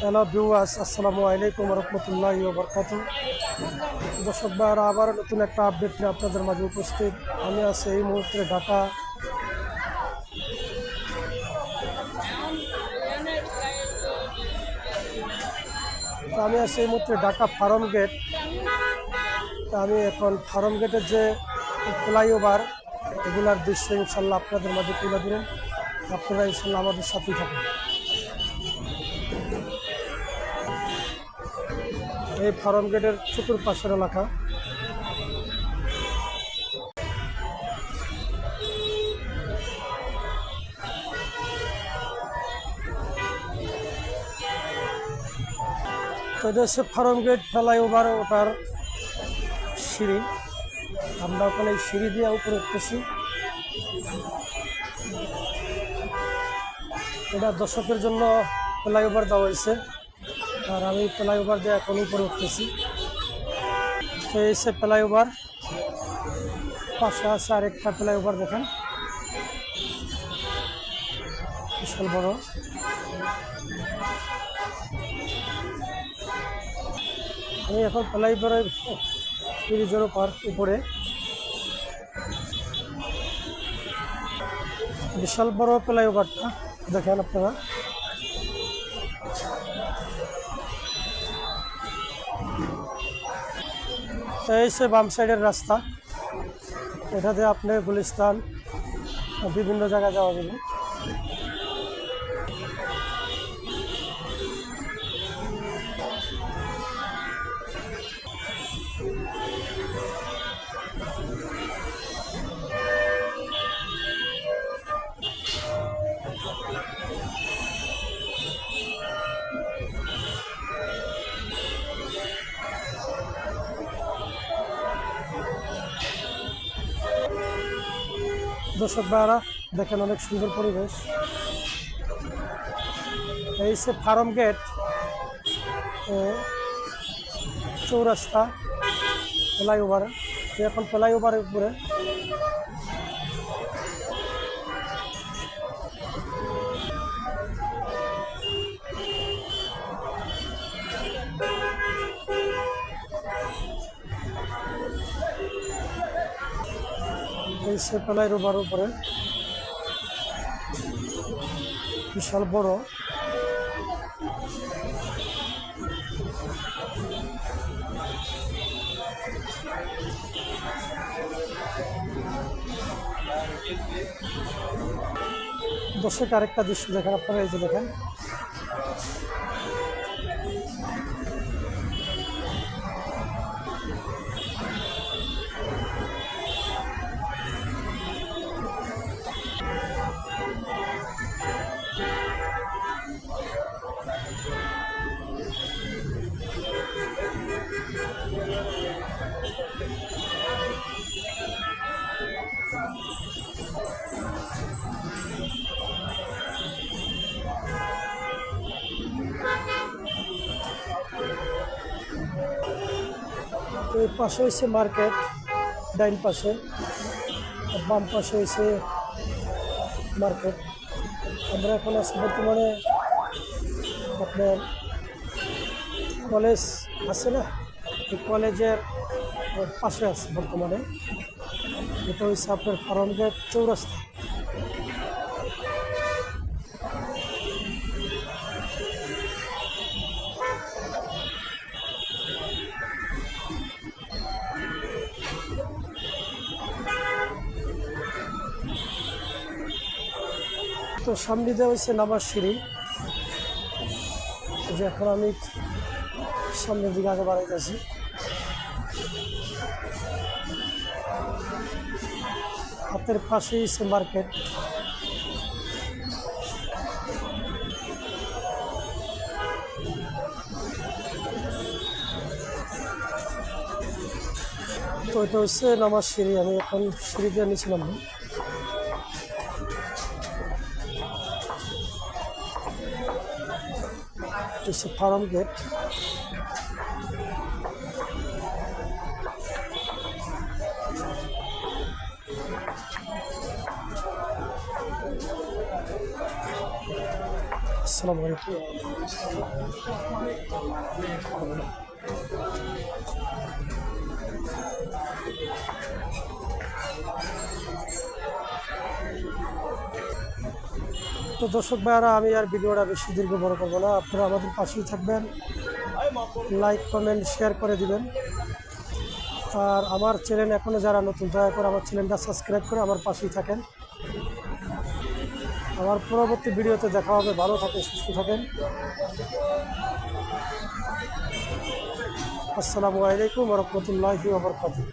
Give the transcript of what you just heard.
Hello viewers, আসসালামু আলাইকুম রহমতুল্লাহি ওয়া বারাকাতুহু। দর্শক ভাইরা, আবার নতুন একটা আপডেট নিয়ে আপনাদের মাঝে উপস্থিত। আমি আছি এই মুহূর্তে ঢাকা ফার্ম গেট। আমি এখন ফার্ম গেটের যে ফ্লাইওভার এগুলার দৃশ্য ইনশাল্লাহ আপনাদের মাঝে তুলে ধরেন। আপনারা ইনশাল্লাহ আমাদের সাথেই থাকুন। এই ফার্ম গেটের চতুর্পাশের এলাকা। তো এটা হচ্ছে ফার্ম গেট ফ্লাইওভার, ওটার সিঁড়ি। আমরা ওখানে এই সিঁড়ি দিয়ে উপরে উঠতেছি। এটা দর্শকের জন্য ফ্লাইওভার দেওয়া হয়েছে, আর আমি ফ্লাইওভার দিয়ে এখন উপরে উঠতেছি। তো এই সে ফ্লাইওভার, পাশে আছে আরেকটা ফ্লাইওভার, দেখেন বিশাল বড়। আমি এখন ফ্লাইওভারের ব্রিজের উপরে, বিশাল বড় ফ্লাইওভারটা দেখেন আপনারা। এই সে বাম সাইডের রাস্তা, এটাতে আপনি গুলিস্তান বিভিন্ন জায়গায় যাওয়া যাবে। দর্শক ভাইরা দেখেন, অনেক সুন্দর পরিবেশ। এই সে ফার্ম গেট চৌরাস্তা ফ্লাইওভার। এখন ফ্লাইওভারের উপরে এই সে ফ্লাইওভার উপরে বিশাল বড়। দর্শক আরেকটা দৃশ্য দেখেন আপনারা, এই যে দেখেন এই পাশে হয়েছে মার্কেট, ডাইন পাশে, বাম পাশে হয়েছে মার্কেট। আমরা এখন আছি বর্তমানে আপনার কলেজ আছে না, এই কলেজের পাশে আছে বর্তমানে। এটা হচ্ছে আপনার ফার্ম গেট চৌরাস্তা। তো সামনে দেওয়া হয়েছে নামার সিঁড়ি, যে এখন আমি সামনের দিকে আগে বাড়াইতেছি। হাতের পাশেই হচ্ছে মার্কেট। তো এটা হচ্ছে নামার সিঁড়ি, আমি এখন সিঁড়ি দিয়ে নিয়েছিলাম। ফার্ম গেট। আসসালামু আলাইকুম। তো দর্শক ভাইয়ারা, আমি আর ভিডিওটা বেশি দীর্ঘ বড় করবো না, আপনারা আমাদের পাশেই থাকবেন, লাইক কমেন্ট শেয়ার করে দিবেন। আর আমার চ্যানেল এখনও যারা নতুন, দয়া করে আমার চ্যানেলটা সাবস্ক্রাইব করে আমার পাশেই থাকেন। আমার পরবর্তী ভিডিওতে দেখা হবে। ভালো থাকেন, সুস্থ থাকেন। আসসালামু আলাইকুম ওয়া রাহমাতুল্লাহি ওয়া বারাকাতুহু।